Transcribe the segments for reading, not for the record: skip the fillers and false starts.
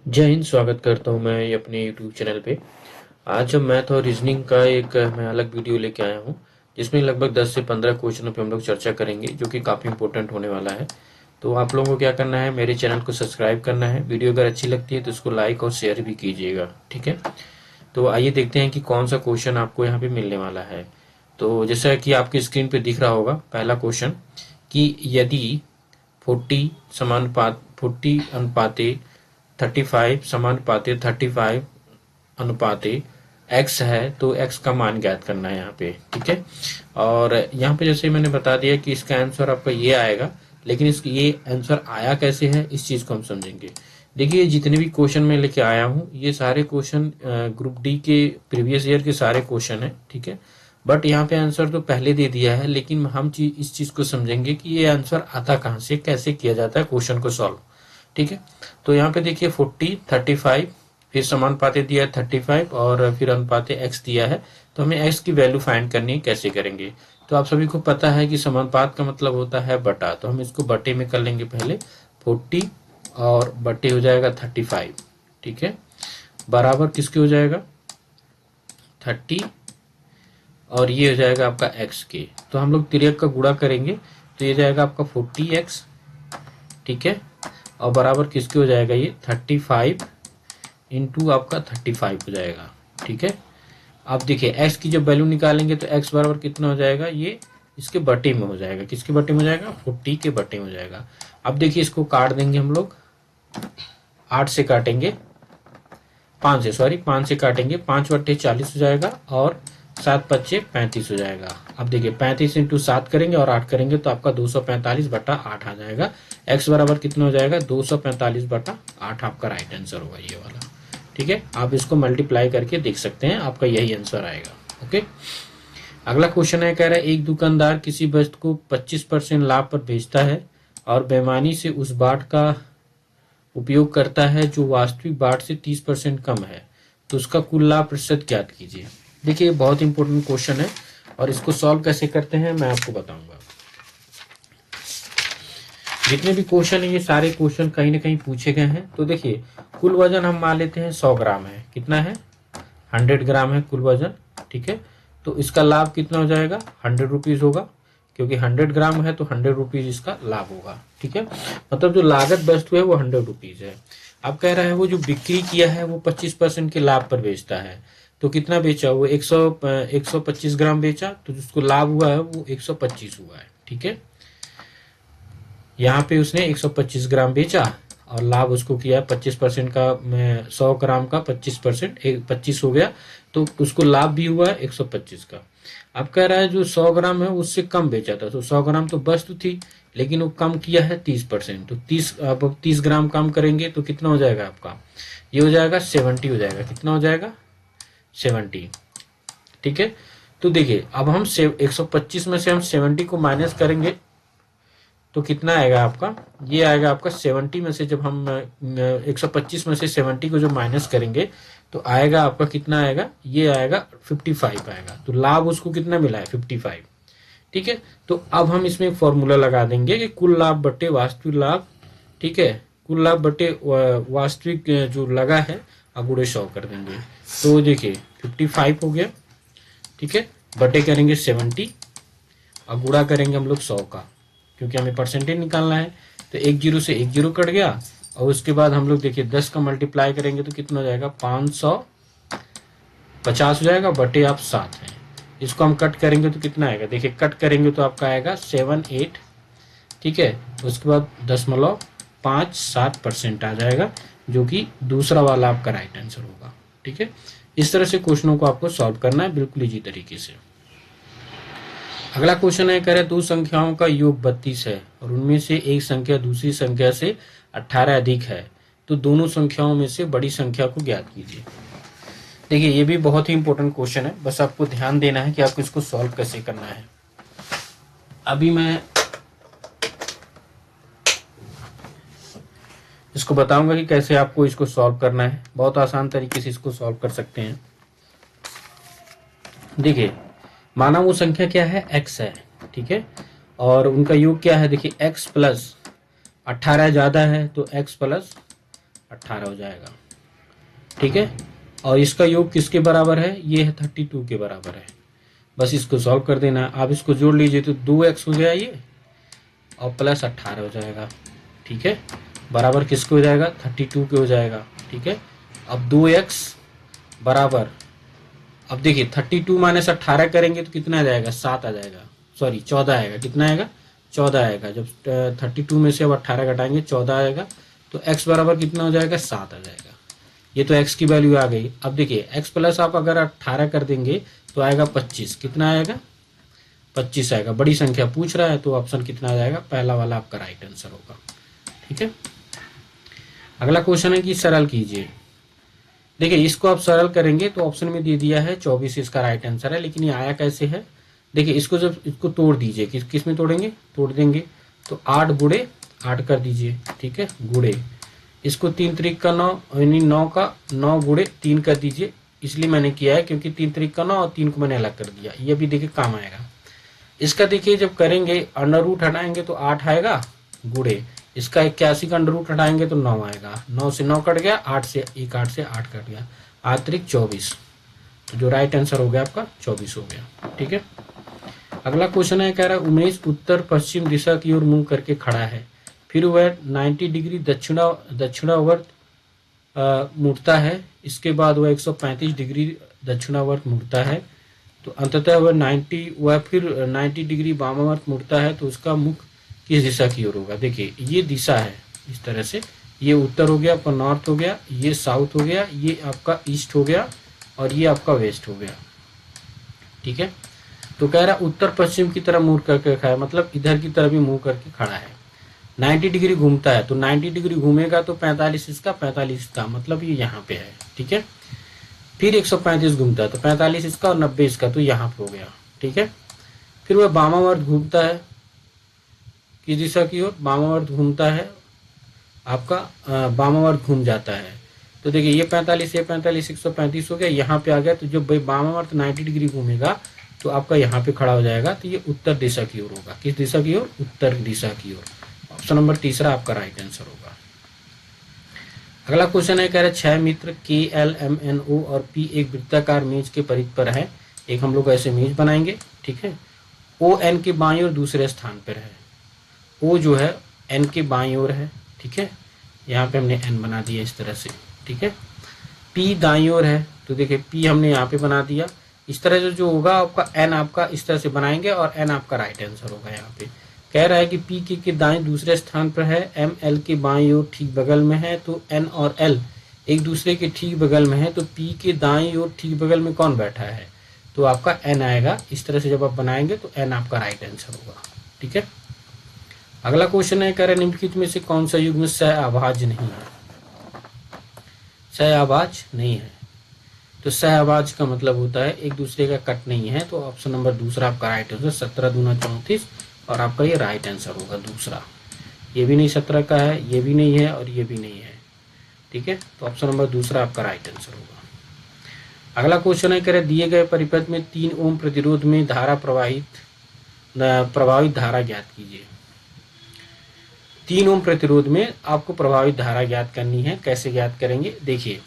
जय हिंद। स्वागत करता हूँ मैं अपने यूट्यूब चैनल पे। आज हम मैथ और रीजनिंग का एक मैं अलग वीडियो लेके आया हूँ, जिसमें लगभग 10 से 15 क्वेश्चनों पे हम लोग चर्चा करेंगे, जो कि काफ़ी इंपॉर्टेंट होने वाला है। तो आप लोगों को क्या करना है, मेरे चैनल को सब्सक्राइब करना है। वीडियो अगर अच्छी लगती है तो उसको लाइक और शेयर भी कीजिएगा, ठीक है। तो आइए देखते हैं कि कौन सा क्वेश्चन आपको यहाँ पे मिलने वाला है। तो जैसा कि आपकी स्क्रीन पे दिख रहा होगा, पहला क्वेश्चन कि यदि 40 अनुपाते 35 समानुपाते 35 अनुपाते x है, तो x का मान ज्ञात करना है यहाँ पे, ठीक है। और यहाँ पे जैसे मैंने बता दिया कि इसका आंसर आपका ये आएगा, लेकिन इसकी ये आंसर आया कैसे है इस चीज को हम समझेंगे। देखिए, जितने भी क्वेश्चन मैं लेके आया हूँ ये सारे क्वेश्चन ग्रुप डी के प्रीवियस ईयर के सारे क्वेश्चन है, ठीक है। बट यहाँ पे आंसर तो पहले दे दिया है, लेकिन हम इस चीज को समझेंगे कि ये आंसर आता कहाँ से, कैसे किया जाता है क्वेश्चन को सॉल्व, ठीक है। तो यहाँ पे देखिए 40, 35, फिर समानुपाती दिया है 35 और फिर अनुपाते x दिया है। तो हमें x की वैल्यू फाइंड करनी है, कैसे करेंगे। तो आप सभी को पता है कि समानुपात का मतलब होता है बटा, तो हम इसको बटे में कर लेंगे पहले। 40 और बटे हो जाएगा 35, ठीक है, बराबर किसके हो जाएगा 30, और ये हो जाएगा आपका x के। तो हम लोग तिर्यक का गुणा करेंगे, तो ये जाएगा आपका 40x, ठीक है, और बराबर किसके हो जाएगा ये 35 इंटू आपका 35 हो जाएगा, ठीक है। अब देखिए x की जब वैल्यू निकालेंगे तो x बराबर कितना हो जाएगा, ये इसके बटे में हो जाएगा। किसके बटे में हो जाएगा, 40 के बटे में हो जाएगा। अब देखिए इसको काट देंगे हम लोग, 8 से काटेंगे, 5 से, सॉरी 5 से काटेंगे, 5 बटे 40 हो जाएगा और 7 पच्चे 35 हो जाएगा। अब देखिए 35 इंटू 7 करेंगे और 8 करेंगे तो आपका 245 बटा 8 आ जाएगा। x बराबर कितना हो जाएगा, 245 बटा 8 आपका राइट आंसर होगा ये वाला, ठीक है। आप इसको मल्टीप्लाई करके देख सकते हैं, आपका यही आंसर आएगा। ओके, अगला क्वेश्चन है, कह रहा है एक दुकानदार किसी वस्तु को 25% लाभ पर बेचता है और बेईमानी से उस बाट का उपयोग करता है जो वास्तविक बाट से 30% कम है, तो उसका कुल लाभ प्रतिशत ज्ञात कीजिए। देखिए बहुत इंपॉर्टेंट क्वेश्चन है, और इसको सॉल्व कैसे करते हैं मैं आपको बताऊंगा। जितने भी क्वेश्चन है ये सारे क्वेश्चन कहीं ना कहीं पूछे गए हैं। तो देखिए कुल वजन हम मान लेते हैं 100 ग्राम है, कितना है 100 ग्राम है कुल वजन, ठीक है। तो इसका लाभ कितना हो जाएगा, 100 रुपीज होगा, क्योंकि 100 ग्राम है तो 100 रुपीज इसका लाभ होगा, ठीक है। मतलब जो लागत वस्तु है वो 100 रुपीज है। अब कह रहा है वो जो बिक्री किया है वो 25% के लाभ पर बेचता है, तो कितना बेचा, वो 125 ग्राम बेचा, तो जिसको लाभ हुआ है वो 125 हुआ है, ठीक है। यहाँ पे उसने 125 ग्राम बेचा और लाभ उसको किया 25% का, 100 ग्राम का 25%, 25 हो गया, तो उसको लाभ भी हुआ है 125 का। अब कह रहा है जो 100 ग्राम है उससे कम बेचा था, तो 100 ग्राम तो वस्तु थी, लेकिन वो कम किया है 30%, तो 30 ग्राम कम करेंगे तो कितना हो जाएगा आपका, ये हो जाएगा 70 हो जाएगा। कितना हो जाएगा 70, ठीक है। तो देखिए अब हम 125 में से हम 70 को माइनस करेंगे तो कितना आएगा आपका, ये आएगा आपका 70 में से, जब हम 125 में से 70 को जो माइनस करेंगे तो आएगा आपका कितना आएगा, ये आएगा 55 आएगा। तो लाभ उसको कितना मिला है 55, ठीक है। तो अब हम इसमें एक फॉर्मूला लगा देंगे कि कुल लाभ बटे वास्तविक लाभ, ठीक है, कुल लाभ बटे वास्तविक जो लगा है अगुड़े 100 कर देंगे। तो देखिए 55 हो गया, ठीक है, बटे करेंगे 70 और गुणा करेंगे हम लोग 100 का, क्योंकि हमें परसेंटेज निकालना है। तो एक जीरो से एक जीरो कट गया, और उसके बाद हम लोग देखिए 10 का मल्टीप्लाई करेंगे तो कितना हो जाएगा 550 हो जाएगा, बटे आप 7 है। इसको हम कट करेंगे तो कितना आएगा, देखिए कट करेंगे तो आपका आएगा 78, ठीक है। उसके बाद 0.57% आ जाएगा, जो कि दूसरा वाला आपका राइट आंसर होगा, ठीक है। इस तरह से क्वेश्चनों को आपको सॉल्व करना है बिल्कुल इजी तरीके से। अगला क्वेश्चन है, कह रहे दो संख्याओं का योग 32 है और उनमें से एक संख्या दूसरी संख्या से 18 अधिक है, तो दोनों संख्याओं में से बड़ी संख्या को ज्ञात कीजिए। देखिए ये भी बहुत ही इंपॉर्टेंट क्वेश्चन है, बस आपको ध्यान देना है कि आपको इसको सॉल्व कैसे करना है। अभी मैं इसको बताऊंगा कि कैसे आपको इसको सॉल्व करना है। बहुत आसान तरीके से इसको सॉल्व कर सकते हैं। देखिए माना वो संख्या क्या है, x है, ठीक है, और उनका योग क्या है, देखिए x प्लस 18 ज्यादा है तो x प्लस 18 हो जाएगा, ठीक है। और इसका योग किसके बराबर है, ये है 32 के बराबर है। बस इसको सॉल्व कर देना है। आप इसको जोड़ लीजिए तो 2x हो गया ये, और प्लस 18 हो जाएगा, ठीक है। बराबर किसके हो जाएगा, 32 के हो जाएगा, ठीक है। अब 2x बराबर, अब देखिए 32 माइनस 18 करेंगे तो कितना आ जाएगा, 7 आ जाएगा, सॉरी 14 आएगा। कितना आएगा, 14 आएगा। जब 32 में से अब 18 घटाएंगे 14 आएगा, तो x बराबर कितना हो जाएगा, 7 आ जाएगा। ये तो x की वैल्यू आ गई। अब देखिए x प्लस आप अगर 18 कर देंगे तो आएगा 25। कितना आएगा, 25 आएगा। बड़ी संख्या पूछ रहा है तो ऑप्शन कितना आ जाएगा, पहला वाला आपका राइट आंसर होगा, ठीक है। अगला क्वेश्चन है कि सरल कीजिए। देखिए इसको आप सरल करेंगे तो ऑप्शन में दे दिया है 24 इसका राइट आंसर है, लेकिन ये आया कैसे है। देखिए इसको जब इसको तोड़ दीजिए, किस में तोड़ेंगे, तोड़ देंगे तो 8 गुड़े 8 कर दीजिए, ठीक है, गुड़े इसको 3 त्रिक का 9, यानी 9 का 9 गुड़े 3 कर दीजिए। इसलिए मैंने किया है क्योंकि 3 त्रिक का 9 और 3 को मैंने अलग कर दिया। ये भी देखिए काम आएगा। इसका देखिए जब करेंगे अंडर रूट हटाएंगे तो 8 आएगा, गुड़े इसका 81 का अंडर रूट हटाएंगे तो 9 आएगा। 9 से 9 कट गया, 8 से 8 से 8 कट गया, 8 त्रिक 24। तो जो राइट आंसर हो गया आपका 24 हो गया, ठीक है। अगला क्वेश्चन है, कह रहा है उमेश उत्तर पश्चिम दिशा की ओर मुंह करके खड़ा है, फिर वह 90 डिग्री दक्षिणावर्त मुड़ता है, इसके बाद वह 135 डिग्री दक्षिणावर्त मुड़ता है, तो अंततः वह फिर 90 डिग्री वामावर्त मुड़ता है, तो उसका मुख किस दिशा की ओर होगा। देखिए ये दिशा है इस तरह से, ये उत्तर हो गया आपका, नॉर्थ हो गया, ये साउथ हो गया, ये आपका ईस्ट हो गया, और ये आपका वेस्ट हो गया, ठीक है। तो कह रहा उत्तर पश्चिम की तरफ मुड़ करके खड़ा है, मतलब इधर की तरफ भी मुंह करके खड़ा है। 90 डिग्री घूमता है, तो 90 डिग्री घूमेगा तो 45 इसका 45 इसका, मतलब ये यहाँ पे है, ठीक है। फिर 135 घूमता है तो 45 इसका और 90 इसका, तो यहाँ पे हो गया, ठीक है। फिर वह वामावर्त घूमता है, किस दिशा की ओर, वामावर्त घूमता है आपका, वामावर्त घूम जाता है। तो देखिए ये 45 135 हो गया, यहाँ पे आ गया। तो जब वामावर्त 90 डिग्री घूमेगा तो आपका यहाँ पे खड़ा हो जाएगा, तो ये उत्तर दिशा की ओर होगा। किस दिशा की ओर, उत्तर दिशा की ओर। ऑप्शन नंबर तीसरा आपका राइट आंसर होगा। अगला क्वेश्चन है, कह रहे 6 मित्र KLMNO और P एक वृत्ताकार मेज के परिध पर है। एक हम लोग ऐसे मेज बनाएंगे, ठीक है। ON के बाईं ओर दूसरे स्थान पर है, O जो है N के बाईं ओर है, ठीक है। यहाँ पे हमने N बना दिया इस तरह से, ठीक है। P दाईं ओर है, तो देखिए P हमने यहाँ पे बना दिया। इस तरह से जो होगा आपका N आपका इस तरह से बनाएंगे, और N आपका राइट आंसर होगा। यहाँ पे कह रहा है कि P के दाएं दूसरे स्थान पर है, M L के बाईं ओर ठीक बगल में है, तो N और L एक दूसरे के ठीक बगल में है, तो P के दाईं ओर ठीक बगल में कौन बैठा है, तो आपका N आएगा। इस तरह से जब आप बनाएंगे तो N आपका राइट आंसर होगा, ठीक है। अगला क्वेश्चन है, कह रहे निम्नलिखित में से कौन सा युग्म सहअभाज्य नहीं है। सहअभाज्य नहीं है, तो सहअभाज्य का मतलब होता है एक दूसरे का कट नहीं है, तो ऑप्शन नंबर दूसरा आपका राइट आंसर। 17 दूना 34, और आपका ये राइट आंसर होगा दूसरा। ये भी नहीं 17 का है, ये भी नहीं है, और ये भी नहीं है, ठीक है। तो ऑप्शन नंबर दूसरा आपका राइट आंसर होगा। अगला क्वेश्चन है, कह रहे दिए गए परिपथ में 3 ओम प्रतिरोध में प्रभावित धारा ज्ञात कीजिए। 3 ओम प्रतिरोध में आपको प्रभावित धारा ज्ञात करनी है। कैसे ज्ञात करेंगे, देखिए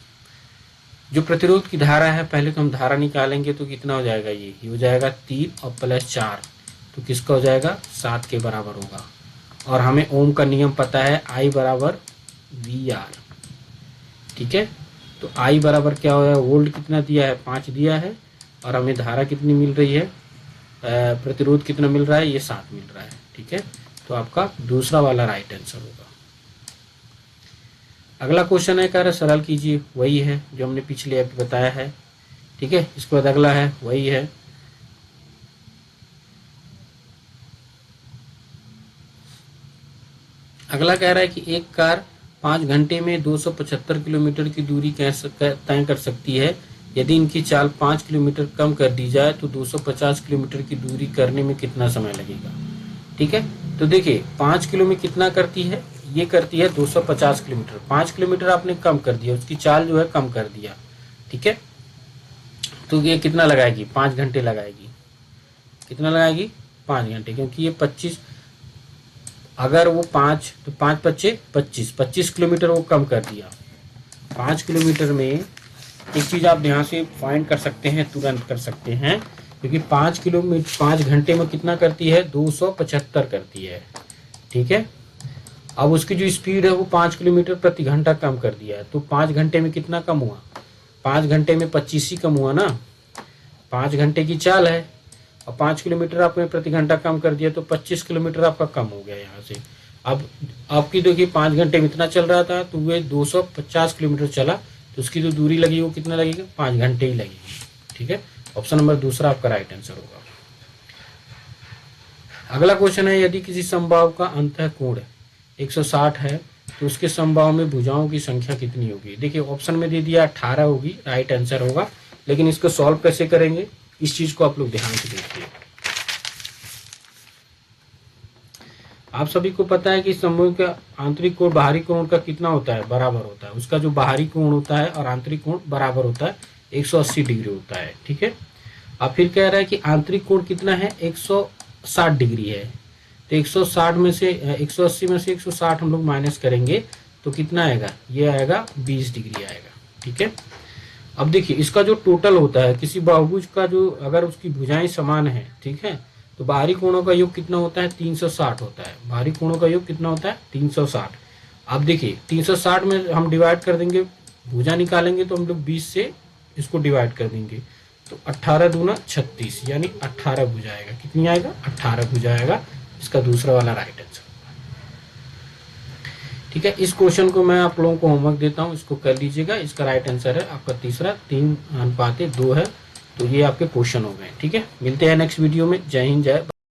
जो प्रतिरोध की धारा है, पहले तो हम धारा निकालेंगे तो कितना हो जाएगा, ये हो जाएगा 3 और प्लस 4, तो किसका हो जाएगा, 7 के बराबर होगा। और हमें ओम का नियम पता है, I बराबर VR, ठीक है। तो I बराबर क्या हो, वोल्ट कितना दिया है, 5 दिया है, और हमें धारा कितनी मिल रही है, प्रतिरोध कितना मिल रहा है, ये 7 मिल रहा है, ठीक है। तो आपका दूसरा वाला राइट आंसर होगा। अगला क्वेश्चन है, कह रहे सरल कीजिए। वही है जो हमने पिछले ऐप बताया है, ठीक है। इसके बाद अगला है, वही है। अगला कह रहा है कि एक कार 5 घंटे में 275 किलोमीटर की दूरी तय कर सकती है। यदि इनकी चाल 5 किलोमीटर कम कर दी जाए तो 250 किलोमीटर की दूरी करने में कितना समय लगेगा, ठीक है। तो देखिए 5 किलो में कितना करती है, ये करती है 250 किलोमीटर। 5 किलोमीटर आपने कम कर दिया, उसकी चाल जो है कम कर दिया, ठीक है। तो ये कितना लगाएगी, 5 घंटे लगाएगी। कितना लगाएगी, 5 घंटे, क्योंकि ये 25, अगर वो 5 तो 5 25 25 किलोमीटर वो कम कर दिया, 5 किलोमीटर में एक चीज़ आप यहाँ से फाइंड कर सकते हैं, तुरंत कर सकते हैं, क्योंकि 5 घंटे में कितना करती है, 275 करती है। ठीक है, अब उसकी जो स्पीड है वो 5 किलोमीटर प्रति घंटा कम कर दिया है, तो 5 घंटे में कितना कम हुआ, 5 घंटे में 25 ही कम हुआ ना। 5 घंटे की चाल है और 5 किलोमीटर आपने प्रति घंटा कम कर दिया, तो 25 किलोमीटर आपका कम हो गया यहाँ से। अब आपकी देखिए 5 घंटे में इतना चल रहा था, तो वे 250 किलोमीटर चला, तो उसकी जो दूरी लगी वो कितना लगेगा, 5 घंटे ही लगेगी। ठीक है, ऑप्शन नंबर दूसरा आपका राइट आंसर होगा। अगला क्वेश्चन है, यदि किसी समबाहु का अंतः कोण 160 है तो उसके समबाहु में भुजाओं की संख्या कितनी होगी। देखिए ऑप्शन में दे दिया 18 होगी, राइट आंसर होगा, लेकिन इसको सॉल्व कैसे करेंगे इस चीज को आप लोग ध्यान से देखिए। आप सभी को पता है कि समूह का आंतरिक कोण बाहरी कोण का कितना होता है, बराबर होता है। उसका जो बाहरी कोण होता है और आंतरिक कोण बराबर होता है, 180 डिग्री होता है। ठीक है, अब फिर कह रहा है कि आंतरिक कोण कितना है, 160 डिग्री है, तो 160 में से 180 में से 160 हम लोग माइनस करेंगे तो कितना आएगा, ये आएगा 20 डिग्री आएगा। ठीक है, अब देखिए इसका जो टोटल होता है किसी बहुभुज का, जो अगर उसकी भुजाएं समान है, ठीक है, तो बाहरी कोणों का योग कितना होता है, 360 होता है। बाहरी कोणों का योग कितना होता है, 360। अब देखिए 360 में हम डिवाइड कर देंगे, भुजा निकालेंगे तो हम लोग 20 से इसको डिवाइड कर देंगे, तो 18 दूना 36, यानी 18 भुजा आएगा। कितनी आएगा, 18 भुजा आएगा। इसका दूसरा वाला राइट आंसर। ठीक है, इस क्वेश्चन को मैं आप लोगों को होमवर्क देता हूं, इसको कर लीजिएगा। इसका राइट आंसर है आपका तीसरा, 3:2 है, तो ये आपके क्वेश्चन हो गए। ठीक है, मिलते हैं नेक्स्ट वीडियो में। जय हिंद, जय